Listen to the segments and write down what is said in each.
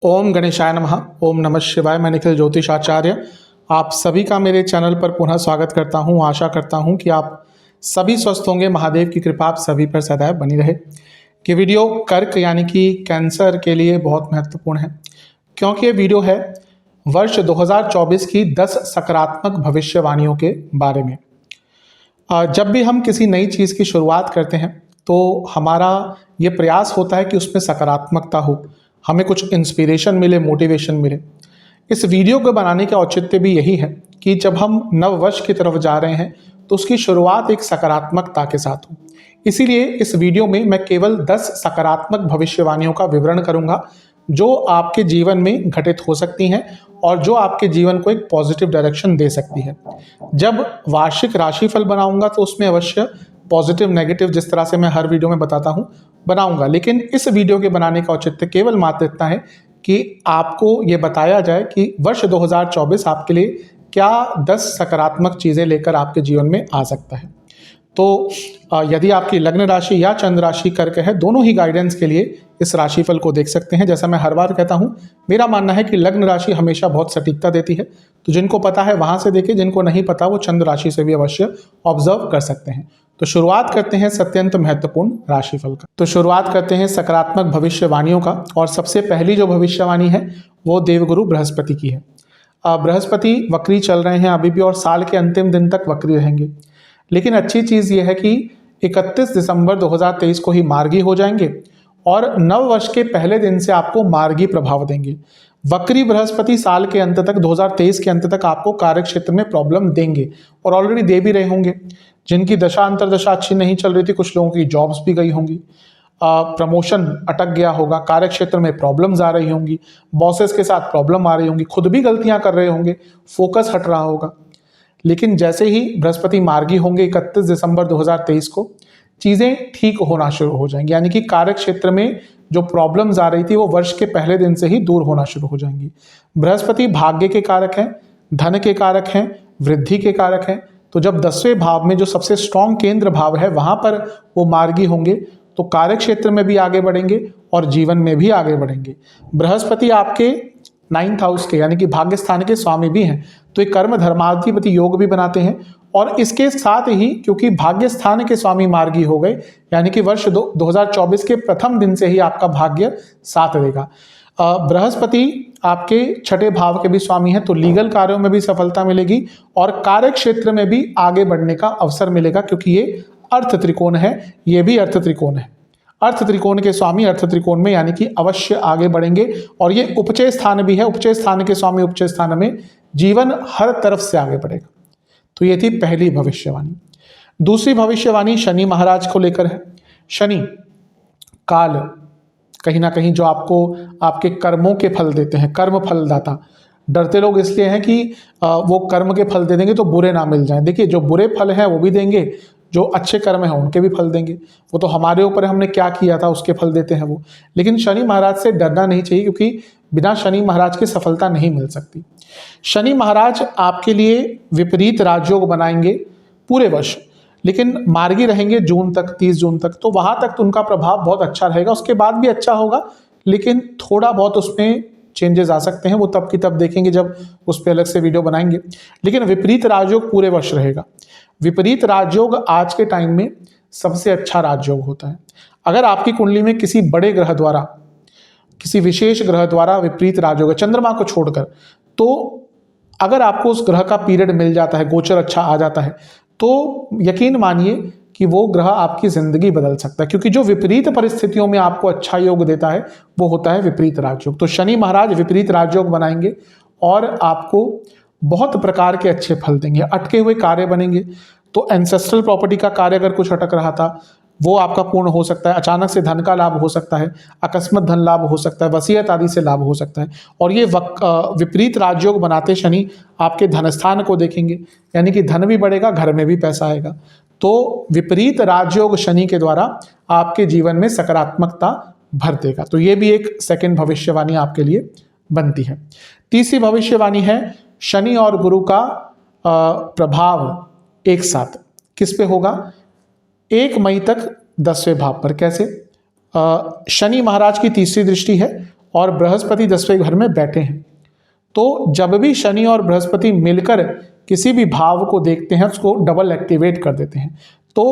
ओम गणेशाय नमः। ओम नमः शिवाय। मैं निखिल ज्योतिषाचार्य आप सभी का मेरे चैनल पर पुनः स्वागत करता हूं। आशा करता हूं कि आप सभी स्वस्थ होंगे। महादेव की कृपा आप सभी पर सदैव बनी रहे। ये वीडियो कर्क यानी कि कैंसर के लिए बहुत महत्वपूर्ण है, क्योंकि ये वीडियो है वर्ष 2024 की 10 सकारात्मक भविष्यवाणियों के बारे में। जब भी हम किसी नई चीज़ की शुरुआत करते हैं तो हमारा ये प्रयास होता है कि उसमें सकारात्मकता हो, हमें कुछ इंस्पिरेशन मिले, मोटिवेशन मिले। इस वीडियो को बनाने का औचित्य भी यही है कि जब हम नव वर्ष की तरफ जा रहे हैं तो उसकी शुरुआत एक सकारात्मकता के साथ हो। इसीलिए इस वीडियो में मैं केवल 10 सकारात्मक भविष्यवाणियों का विवरण करूंगा जो आपके जीवन में घटित हो सकती हैं और जो आपके जीवन को एक पॉजिटिव डायरेक्शन दे सकती है। जब वार्षिक राशिफल बनाऊंगा तो उसमें अवश्य पॉजिटिव नेगेटिव, जिस तरह से मैं हर वीडियो में बताता हूं, बनाऊंगा। लेकिन इस वीडियो के बनाने का औचित्य केवल मात्र इतना है कि आपको ये बताया जाए कि वर्ष 2024 आपके लिए क्या 10 सकारात्मक चीज़ें लेकर आपके जीवन में आ सकता है। तो यदि आपकी लग्न राशि या चंद्र राशि कर्क है, दोनों ही गाइडेंस के लिए इस राशिफल को देख सकते हैं। जैसा मैं हर बार कहता हूं, मेरा मानना है कि लग्न राशि हमेशा बहुत सटीकता देती है, तो जिनको पता है वहां से देखें, जिनको नहीं पता वो चंद्र राशि से भी अवश्य ऑब्जर्व कर सकते हैं। तो शुरुआत करते हैं अत्यंत महत्वपूर्ण राशिफल का। तो शुरुआत करते हैं सकारात्मक भविष्यवाणियों का, और सबसे पहली जो भविष्यवाणी है वो देवगुरु बृहस्पति की है। बृहस्पति वक्री चल रहे हैं अभी भी और साल के अंतिम दिन तक वक्री रहेंगे। लेकिन अच्छी चीज़ यह है कि 31 दिसंबर 2023 को ही मार्गी हो जाएंगे और नव वर्ष के पहले दिन से आपको मार्गी प्रभाव देंगे। वक्री बृहस्पति साल के अंत तक, 2023 के अंत तक आपको कार्य क्षेत्र में प्रॉब्लम देंगे और ऑलरेडी दे भी रहे होंगे। जिनकी दशा अंतरदशा अच्छी नहीं चल रही थी, कुछ लोगों की जॉब्स भी गई होंगी, प्रमोशन अटक गया होगा, कार्य क्षेत्र में प्रॉब्लम्स आ रही होंगी, बॉसेस के साथ प्रॉब्लम आ रही होंगी, खुद भी गलतियां कर रहे होंगे, फोकस हट रहा होगा। लेकिन जैसे ही बृहस्पति मार्गी होंगे 31 दिसंबर 2023 को, चीज़ें ठीक होना शुरू हो जाएंगी। यानी कि कार्य क्षेत्र में जो प्रॉब्लम्स आ रही थी वो वर्ष के पहले दिन से ही दूर होना शुरू हो जाएंगी। बृहस्पति भाग्य के कारक हैं, धन के कारक हैं, वृद्धि के कारक हैं। तो जब 10वें भाव में जो सबसे स्ट्रॉन्ग केंद्र भाव है वहां पर वो मार्गी होंगे तो कार्य क्षेत्र में भी आगे बढ़ेंगे और जीवन में भी आगे बढ़ेंगे। बृहस्पति आपके 9th हाउस के यानी कि भाग्य स्थान के स्वामी भी हैं, तो एक कर्म धर्माधिपति योग भी बनाते हैं। और इसके साथ ही क्योंकि भाग्य स्थान के स्वामी मार्गी हो गए, यानी कि वर्ष 2024 के प्रथम दिन से ही आपका भाग्य साथ देगा। बृहस्पति आपके 6ठे भाव के भी स्वामी हैं, तो लीगल कार्यों में भी सफलता मिलेगी और कार्य क्षेत्र में भी आगे बढ़ने का अवसर मिलेगा, क्योंकि ये अर्थ त्रिकोण है, ये भी अर्थ त्रिकोण है। अर्थ त्रिकोण के स्वामी अर्थ त्रिकोण में यानी कि अवश्य आगे बढ़ेंगे। और ये उपचय स्थान भी है, उपचय स्थान के स्वामी उपचय स्थान में, जीवन हर तरफ से आगे बढ़ेगा। तो ये थी पहली भविष्यवाणी। दूसरी भविष्यवाणी शनि महाराज को लेकर है। शनि काल कहीं ना कहीं जो आपको आपके कर्मों के फल देते हैं, कर्म फलदाता। डरते लोग इसलिए हैं कि वो कर्म के फल दे देंगे तो बुरे ना मिल जाएं। देखिए, जो बुरे फल हैं वो भी देंगे, जो अच्छे कर्म हैं उनके भी फल देंगे। वो तो हमारे ऊपर हमने क्या किया था उसके फल देते हैं वो। लेकिन शनि महाराज से डरना नहीं चाहिए, क्योंकि बिना शनि महाराज के सफलता नहीं मिल सकती। शनि महाराज आपके लिए विपरीत राजयोग बनाएंगे पूरे वर्ष, लेकिन मार्गी रहेंगे जून तक, 30 जून तक। तो वहां तक तो उनका प्रभाव बहुत अच्छा रहेगा, उसके बाद भी अच्छा होगा, लेकिन थोड़ा बहुत उसमें चेंजेस आ सकते हैं। वो तब की तब देखेंगे जब उस पर अलग से वीडियो बनाएंगे। लेकिन विपरीत राजयोग पूरे वर्ष रहेगा। विपरीत राजयोग आज के टाइम में सबसे अच्छा राजयोग होता है। अगर आपकी कुंडली में किसी बड़े ग्रह द्वारा, किसी विशेष ग्रह द्वारा विपरीत राजयोग है, चंद्रमा को छोड़कर, तो अगर आपको उस ग्रह का पीरियड मिल जाता है, गोचर अच्छा आ जाता है, तो यकीन मानिए कि वो ग्रह आपकी जिंदगी बदल सकता है। क्योंकि जो विपरीत परिस्थितियों में आपको अच्छा योग देता है वो होता है विपरीत राजयोग। तो शनि महाराज विपरीत राजयोग बनाएंगे और आपको बहुत प्रकार के अच्छे फल देंगे। अटके हुए कार्य बनेंगे, तो एंसेस्ट्रल प्रॉपर्टी का कार्य अगर कुछ अटक रहा था वो आपका पूर्ण हो सकता है। अचानक से धन का लाभ हो सकता है, अकस्मात धन लाभ हो सकता है, वसीयत आदि से लाभ हो सकता है। और ये विपरीत राजयोग बनाते शनि आपके धन स्थान को देखेंगे, यानी कि धन भी बढ़ेगा, घर में भी पैसा आएगा। तो विपरीत राजयोग शनि के द्वारा आपके जीवन में सकारात्मकता भर देगा। तो ये भी एक सेकंड भविष्यवाणी आपके लिए बनती है। तीसरी भविष्यवाणी है शनि और गुरु का प्रभाव एक साथ किस पे होगा? 1 मई तक 10वें भाव पर। कैसे? शनि महाराज की तीसरी दृष्टि है और बृहस्पति 10वें घर में बैठे हैं, तो जब भी शनि और बृहस्पति मिलकर किसी भी भाव को देखते हैं उसको डबल एक्टिवेट कर देते हैं। तो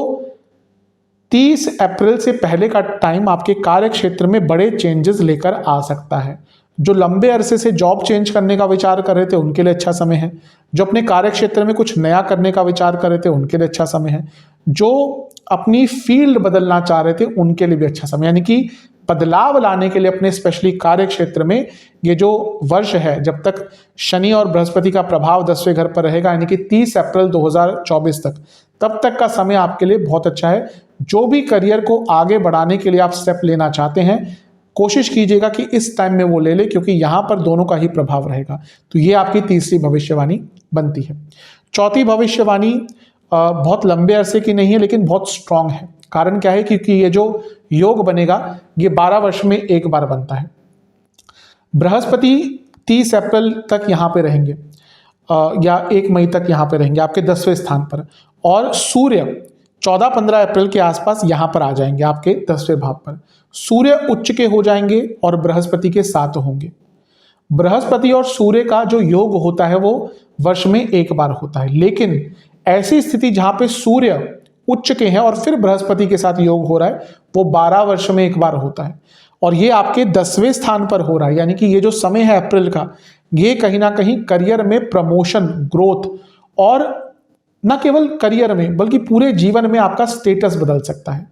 30 अप्रैल से पहले का टाइम आपके कार्य क्षेत्र में बड़े चेंजेस लेकर आ सकता है। जो लंबे अरसे से जॉब चेंज करने का विचार कर रहे थे उनके लिए अच्छा समय है। जो अपने कार्य क्षेत्र में कुछ नया करने का विचार कर रहे थे उनके लिए अच्छा समय है। जो अपनी फील्ड बदलना चाह रहे थे उनके लिए भी अच्छा समय, यानी कि बदलाव लाने के लिए अपने स्पेशली कार्य क्षेत्र में ये जो वर्ष है, जब तक शनि और बृहस्पति का प्रभाव 10वें घर पर रहेगा, यानी कि 30 अप्रैल 2024 तक, तब तक का समय आपके लिए बहुत अच्छा है। जो भी करियर को आगे बढ़ाने के लिए आप स्टेप लेना चाहते हैं, कोशिश कीजिएगा कि इस टाइम में वो ले ले, क्योंकि यहां पर दोनों का ही प्रभाव रहेगा। तो ये आपकी तीसरी भविष्यवाणी बनती है। चौथी भविष्यवाणी बहुत लंबे अरसे की नहीं है, लेकिन बहुत स्ट्रांग है। कारण क्या है? क्योंकि ये जो योग बनेगा ये 12 वर्ष में एक बार बनता है। बृहस्पति 30 अप्रैल तक यहाँ पे रहेंगे या 1 मई तक यहाँ पे रहेंगे आपके 10वें स्थान पर, और सूर्य 14-15 अप्रैल के आसपास यहाँ पर आ जाएंगे आपके 10वें भाव पर। सूर्य उच्च के हो जाएंगे और बृहस्पति के साथ होंगे। बृहस्पति और सूर्य का जो योग होता है वो वर्ष में एक बार होता है, लेकिन ऐसी स्थिति जहां पे सूर्य उच्च के हैं और फिर बृहस्पति के साथ योग हो रहा है वो 12 वर्ष में एक बार होता है, और ये आपके 10वें स्थान पर हो रहा है। यानी कि ये जो समय है अप्रैल का, ये कहीं ना कहीं करियर में प्रमोशन, ग्रोथ, और न केवल करियर में बल्कि पूरे जीवन में आपका स्टेटस बदल सकता है।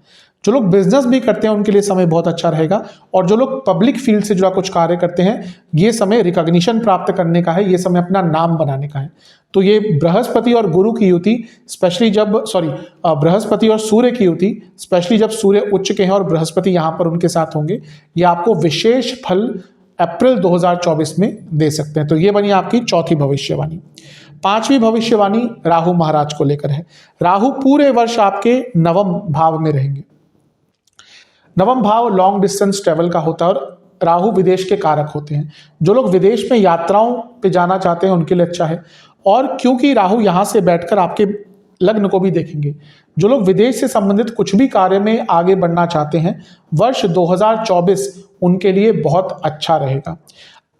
जो लोग बिजनेस भी करते हैं उनके लिए समय बहुत अच्छा रहेगा, और जो लोग पब्लिक फील्ड से जुड़ा कुछ कार्य करते हैं, ये समय रिकॉग्निशन प्राप्त करने का है, ये समय अपना नाम बनाने का है। तो ये बृहस्पति और गुरु की युति, स्पेशली जब बृहस्पति और सूर्य की युति, स्पेशली जब सूर्य उच्च के हैं और बृहस्पति यहाँ पर उनके साथ होंगे, ये आपको विशेष फल अप्रैल 2024 में दे सकते हैं। तो ये बनी आपकी चौथी भविष्यवाणी। पांचवी भविष्यवाणी राहु महाराज को लेकर है। राहु पूरे वर्ष आपके नवम भाव में रहेंगे। नवम भाव लॉन्ग डिस्टेंस ट्रेवल का होता है और राहु विदेश के कारक होते हैं। जो लोग विदेश में यात्राओं पे जाना चाहते हैं उनके लिए अच्छा है, और क्योंकि राहु यहां से बैठकर आपके लग्न को भी देखेंगे, जो लोग विदेश से संबंधित कुछ भी कार्य में आगे बढ़ना चाहते हैं, वर्ष 2024 उनके लिए बहुत अच्छा रहेगा।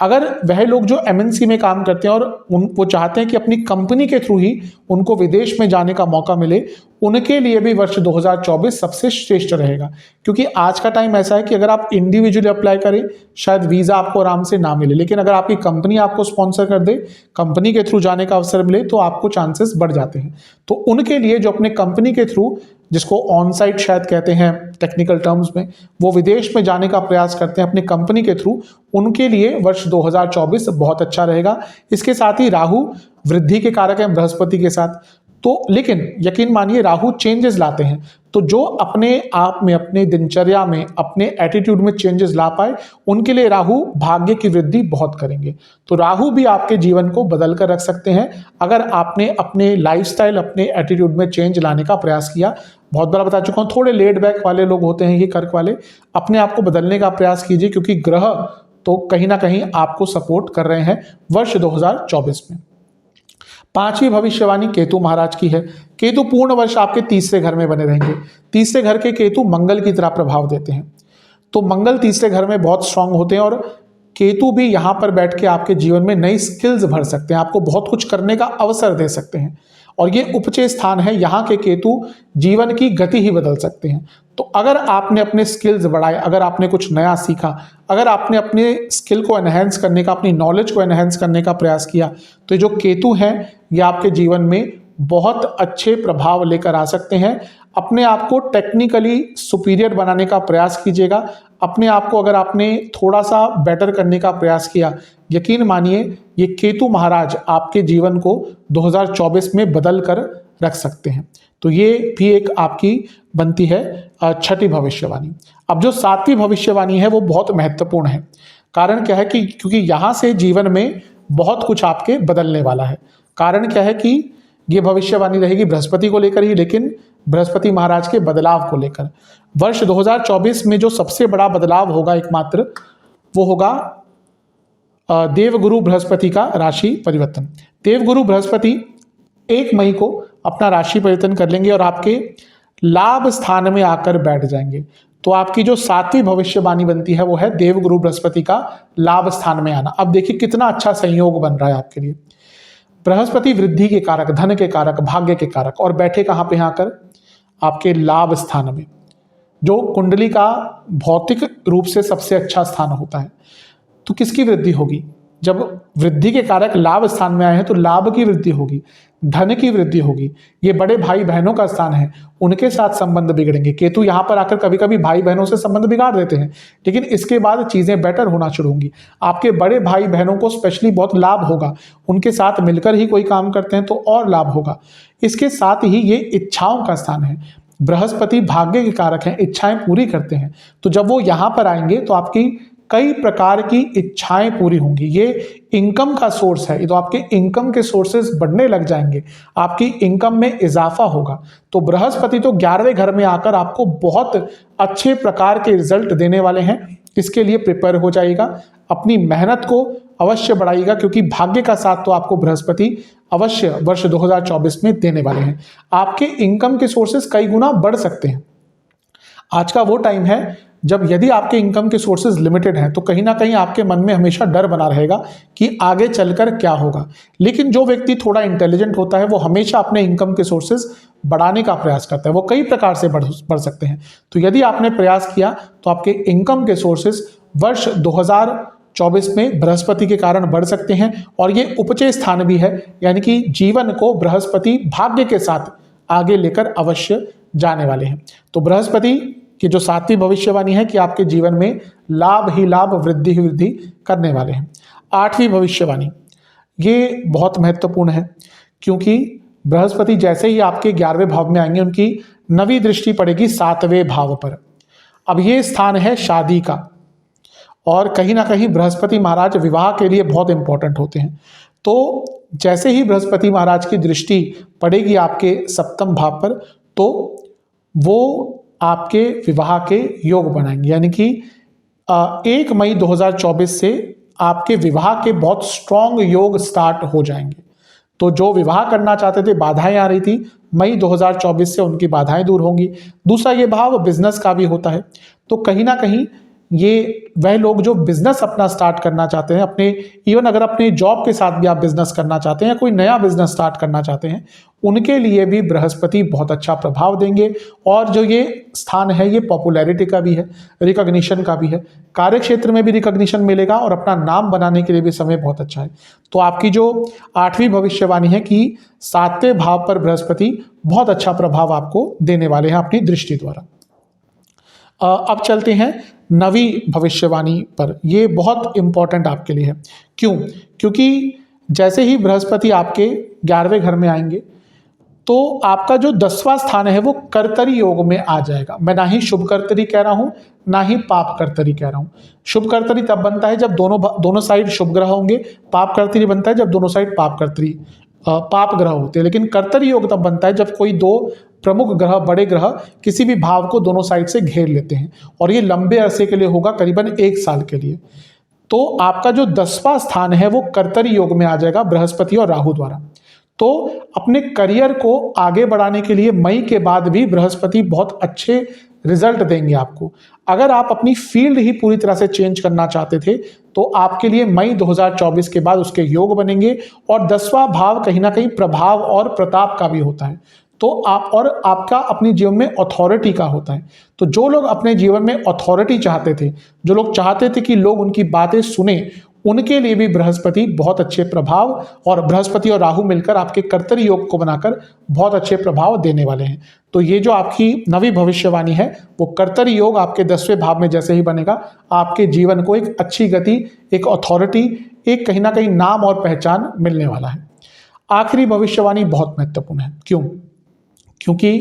अगर वह लोग जो एमएनसी में काम करते हैं और वो चाहते हैं कि अपनी कंपनी के थ्रू ही उनको विदेश में जाने का मौका मिले, उनके लिए भी वर्ष 2024 सबसे श्रेष्ठ रहेगा। क्योंकि आज का टाइम ऐसा है कि अगर आप इंडिविजुअली अप्लाई करें शायद वीज़ा आपको आराम से ना मिले, लेकिन अगर आपकी कंपनी आपको स्पॉन्सर कर दे, कंपनी के थ्रू जाने का अवसर मिले, तो आपको चांसेस बढ़ जाते हैं। तो उनके लिए जो अपने कंपनी के थ्रू, जिसको ऑन साइट शायद कहते हैं टेक्निकल टर्म्स में, वो विदेश में जाने का प्रयास करते हैं अपनी कंपनी के थ्रू, उनके लिए वर्ष 2024 बहुत अच्छा रहेगा। इसके साथ ही राहु वृद्धि के कारक हैं बृहस्पति के साथ, तो लेकिन यकीन मानिए राहु चेंजेस लाते हैं। तो जो अपने आप में, अपने दिनचर्या में, अपने एटीट्यूड में चेंजेस ला पाए, उनके लिए राहु भाग्य की वृद्धि बहुत करेंगे। तो राहु भी आपके जीवन को बदल कर रख सकते हैं अगर आपने अपने लाइफस्टाइल, अपने एटीट्यूड में चेंज लाने का प्रयास किया। बहुत बार बता चुका हूं, थोड़े लेड बैक वाले लोग होते हैं ये कर्क वाले, अपने आप को बदलने का प्रयास कीजिए, क्योंकि ग्रह तो कहीं ना कहीं आपको सपोर्ट कर रहे हैं वर्ष 2024 में। पांचवी भविष्यवाणी केतु महाराज की है। केतु पूर्ण वर्ष आपके तीसरे घर में बने रहेंगे। तीसरे घर के केतु मंगल की तरह प्रभाव देते हैं, तो मंगल तीसरे घर में बहुत स्ट्रांग होते हैं, और केतु भी यहां पर बैठ के आपके जीवन में नई स्किल्स भर सकते हैं, आपको बहुत कुछ करने का अवसर दे सकते हैं। और ये उपचय स्थान है, यहाँ के केतु जीवन की गति ही बदल सकते हैं। तो अगर आपने अपने स्किल्स बढ़ाए, अगर आपने कुछ नया सीखा, अगर आपने अपने स्किल को एनहेंस करने का, अपनी नॉलेज को एनहेंस करने का प्रयास किया, तो ये जो केतु हैं ये आपके जीवन में बहुत अच्छे प्रभाव लेकर आ सकते हैं। अपने आप को टेक्निकली सुपीरियर बनाने का प्रयास कीजिएगा। अपने आप को अगर आपने थोड़ा सा बेटर करने का प्रयास किया, यकीन मानिए ये केतु महाराज आपके जीवन को 2024 में बदल कर रख सकते हैं। तो ये भी एक आपकी बनती है छठी भविष्यवाणी। अब जो सातवीं भविष्यवाणी है वो बहुत महत्वपूर्ण है। कारण क्या है कि क्योंकि यहाँ से जीवन में बहुत कुछ आपके बदलने वाला है। कारण क्या है कि ये भविष्यवाणी रहेगी बृहस्पति को लेकर ही, लेकिन बृहस्पति महाराज के बदलाव को लेकर। वर्ष 2024 में जो सबसे बड़ा बदलाव होगा एकमात्र, वो होगा देवगुरु बृहस्पति का राशि परिवर्तन। देवगुरु बृहस्पति 1 मई को अपना राशि परिवर्तन कर लेंगे और आपके लाभ स्थान में आकर बैठ जाएंगे। तो आपकी जो 7वीं भविष्यवाणी बनती है वो है देवगुरु बृहस्पति का लाभ स्थान में आना। अब देखिए कितना अच्छा संयोग बन रहा है आपके लिए। बृहस्पति वृद्धि के कारक, धन के कारक, भाग्य के कारक, और बैठे कहाँ पे? यहाँ कर आपके लाभ स्थान में, जो कुंडली का भौतिक रूप से सबसे अच्छा स्थान होता है। तो किसकी वृद्धि होगी? जब वृद्धि के कारक लाभ स्थान में आए हैं तो लाभ की वृद्धि होगी, धन की वृद्धि होगी। ये बड़े भाई बहनों का स्थान है, उनके साथ संबंध बिगड़ेंगे। केतु यहाँ पर आकर कभी कभी भाई बहनों से संबंध बिगाड़ देते हैं, लेकिन इसके बाद चीजें बेटर होना शुरू होंगी। आपके बड़े भाई बहनों को स्पेशली बहुत लाभ होगा, उनके साथ मिलकर ही कोई काम करते हैं तो और लाभ होगा। इसके साथ ही ये इच्छाओं का स्थान है। बृहस्पति भाग्य के कारक हैं, इच्छाएं पूरी करते हैं। तो जब वो यहाँ पर आएंगे तो आपकी कई प्रकार की इच्छाएं पूरी होंगी। ये इनकम का सोर्स है, ये तो आपके इनकम के सोर्सेज बढ़ने लग जाएंगे, आपकी इनकम में इजाफा होगा। तो बृहस्पति तो 11वें घर में आकर आपको बहुत अच्छे प्रकार के रिजल्ट देने वाले हैं। इसके लिए प्रिपेयर हो जाइएगा, अपनी मेहनत को अवश्य बढ़ाइएगा, क्योंकि भाग्य का साथ तो आपको बृहस्पति अवश्य वर्ष 2024 में देने वाले हैं। आपके इनकम के सोर्सेज कई गुना बढ़ सकते हैं। आज का वो टाइम है जब यदि आपके इनकम के सोर्सेज लिमिटेड हैं तो कहीं ना कहीं आपके मन में हमेशा डर बना रहेगा कि आगे चलकर क्या होगा। लेकिन जो व्यक्ति थोड़ा इंटेलिजेंट होता है वो हमेशा अपने इनकम के सोर्सेज बढ़ाने का प्रयास करता है। वो कई प्रकार से बढ़ सकते हैं। तो यदि आपने प्रयास किया तो आपके इनकम के सोर्सेज वर्ष 2024 में बृहस्पति के कारण बढ़ सकते हैं। और ये उपचय स्थान भी है, यानी कि जीवन को बृहस्पति भाग्य के साथ आगे लेकर अवश्य जाने वाले हैं। तो बृहस्पति की जो 7वीं भविष्यवाणी है कि आपके जीवन में लाभ ही लाभ, वृद्धि ही वृद्धि करने वाले हैं। 8वीं भविष्यवाणी ये बहुत महत्वपूर्ण है, क्योंकि बृहस्पति जैसे ही आपके 11वें भाव में आएंगे उनकी 9वीं दृष्टि पड़ेगी 7वें भाव पर। अब ये स्थान है शादी का, और कहीं ना कहीं बृहस्पति महाराज विवाह के लिए बहुत इंपॉर्टेंट होते हैं। तो जैसे ही बृहस्पति महाराज की दृष्टि पड़ेगी आपके 7वें भाव पर तो वो आपके विवाह के योग बनाएंगे, यानी कि 1 मई 2024 से आपके विवाह के बहुत स्ट्रॉन्ग योग स्टार्ट हो जाएंगे। तो जो विवाह करना चाहते थे, बाधाएं आ रही थी, मई 2024 से उनकी बाधाएं दूर होंगी। दूसरा ये भाव बिजनेस का भी होता है, तो कहीं ना कहीं ये वह लोग जो बिजनेस अपना स्टार्ट करना चाहते हैं, अपने इवन अगर अपने जॉब के साथ भी आप बिजनेस करना चाहते हैं या कोई नया बिजनेस स्टार्ट करना चाहते हैं, उनके लिए भी बृहस्पति बहुत अच्छा प्रभाव देंगे। और जो ये स्थान है ये पॉपुलैरिटी का भी है, रिकॉग्निशन का भी है, कार्य क्षेत्र में भी रिकॉग्निशन मिलेगा और अपना नाम बनाने के लिए भी समय बहुत अच्छा है। तो आपकी जो 8वीं भविष्यवाणी है कि 7वें भाव पर बृहस्पति बहुत अच्छा प्रभाव आपको देने वाले हैं अपनी दृष्टि द्वारा। अब चलते हैं 9वीं भविष्यवाणी पर। ये बहुत इंपॉर्टेंट आपके लिए है। क्यों? क्योंकि जैसे ही बृहस्पति आपके 11वें घर में आएंगे तो आपका जो 10वां स्थान है वो कर्तरी योग में आ जाएगा। मैं ना ही शुभ कर्तरी कह रहा हूं ना ही पाप कर्तरी कह रहा हूं। शुभ कर्तरी तब बनता है जब दोनों साइड शुभ ग्रह होंगे, पाप कर्तरी बनता है जब दोनों साइड पाप ग्रह होते हैं। लेकिन कर्तरी योग तब बनता है जब कोई 2 प्रमुख ग्रह, बड़े ग्रह किसी भी भाव को दोनों साइड से घेर लेते हैं, और ये लंबे अरसे के लिए होगा, करीबन 1 साल के लिए। तो आपका जो 10वां स्थान है वो कर्तरी योग में आ जाएगा बृहस्पति और राहु द्वारा। तो अपने करियर को आगे बढ़ाने के लिए मई के बाद भी बृहस्पति बहुत अच्छे रिजल्ट देंगे आपको। अगर आप अपनी फील्ड ही पूरी तरह से चेंज करना चाहते थे तो आपके लिए मई 2024 के बाद उसके योग बनेंगे। और 10वां भाव कहीं ना कहीं प्रभाव और प्रताप का भी होता है, तो आपका अपने जीवन में अथॉरिटी का होता है। तो जो लोग अपने जीवन में अथॉरिटी चाहते थे, जो लोग चाहते थे कि लोग उनकी बातें सुने, उनके लिए भी बृहस्पति बहुत अच्छे प्रभाव, और बृहस्पति और राहु मिलकर आपके कर्तरी योग को बनाकर बहुत अच्छे प्रभाव देने वाले हैं। तो ये जो आपकी 9वीं भविष्यवाणी है वो कर्तरी योग आपके 10वें भाव में जैसे ही बनेगा, आपके जीवन को एक अच्छी गति, एक अथॉरिटी, एक कहीं ना कहीं नाम और पहचान मिलने वाला है। आखिरी भविष्यवाणी बहुत महत्वपूर्ण है। क्यों? क्योंकि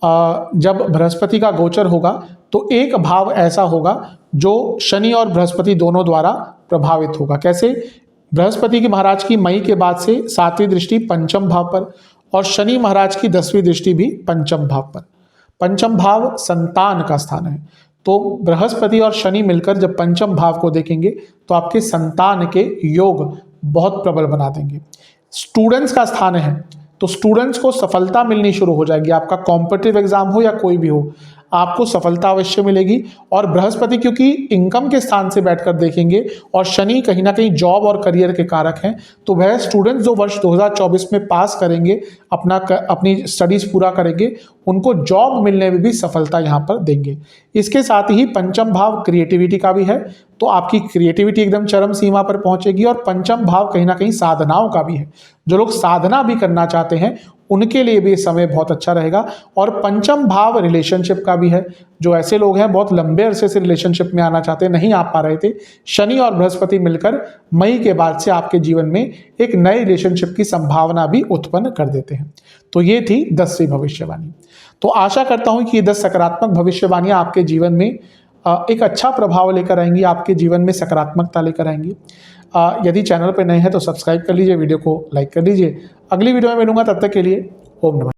जब बृहस्पति का गोचर होगा तो एक भाव ऐसा होगा जो शनि और बृहस्पति दोनों द्वारा प्रभावित होगा। कैसे? बृहस्पति की महाराज की मई के बाद से 7वीं दृष्टि पंचम भाव पर, और शनि महाराज की 10वीं दृष्टि भी पंचम भाव पर। पंचम भाव संतान का स्थान है, तो बृहस्पति और शनि मिलकर जब पंचम भाव को देखेंगे तो आपके संतान के योग बहुत प्रबल बना देंगे। स्टूडेंट्स का स्थान है, तो स्टूडेंट्स को सफलता मिलनी शुरू हो जाएगी। आपका कॉम्पिटिटिव एग्जाम हो या कोई भी हो, आपको सफलता अवश्य मिलेगी। और बृहस्पति क्योंकि इनकम के स्थान से बैठकर देखेंगे और शनि कहीं ना कहीं जॉब और करियर के कारक हैं, तो वह स्टूडेंट्स जो वर्ष 2024 में पास करेंगे, अपनी स्टडीज पूरा करेंगे, उनको जॉब मिलने में भी सफलता यहाँ पर देंगे। इसके साथ ही पंचम भाव क्रिएटिविटी का भी है, तो आपकी क्रिएटिविटी एकदम चरम सीमा पर पहुंचेगी। और पंचम भाव कहीं ना कहीं साधनाओं का भी है, जो लोग साधना भी करना चाहते हैं उनके लिए भी समय बहुत अच्छा रहेगा। और पंचम भाव रिलेशनशिप का भी है, जो ऐसे लोग हैं बहुत लंबे अरसे से रिलेशनशिप में आना चाहते हैं, नहीं आ पा रहे थे, शनि और बृहस्पति मिलकर मई के बाद से आपके जीवन में एक नए रिलेशनशिप की संभावना भी उत्पन्न कर देते हैं। तो ये थी 10वीं भविष्यवाणी। तो आशा करता हूं कि ये 10 सकारात्मक भविष्यवाणियां आपके जीवन में एक अच्छा प्रभाव लेकर आएंगी, आपके जीवन में सकारात्मकता लेकर आएंगी। यदि चैनल पर नए हैं तो सब्सक्राइब कर लीजिए, वीडियो को लाइक कर लीजिए। अगली वीडियो में मिलूंगा, तब तक के लिए ओम नमः।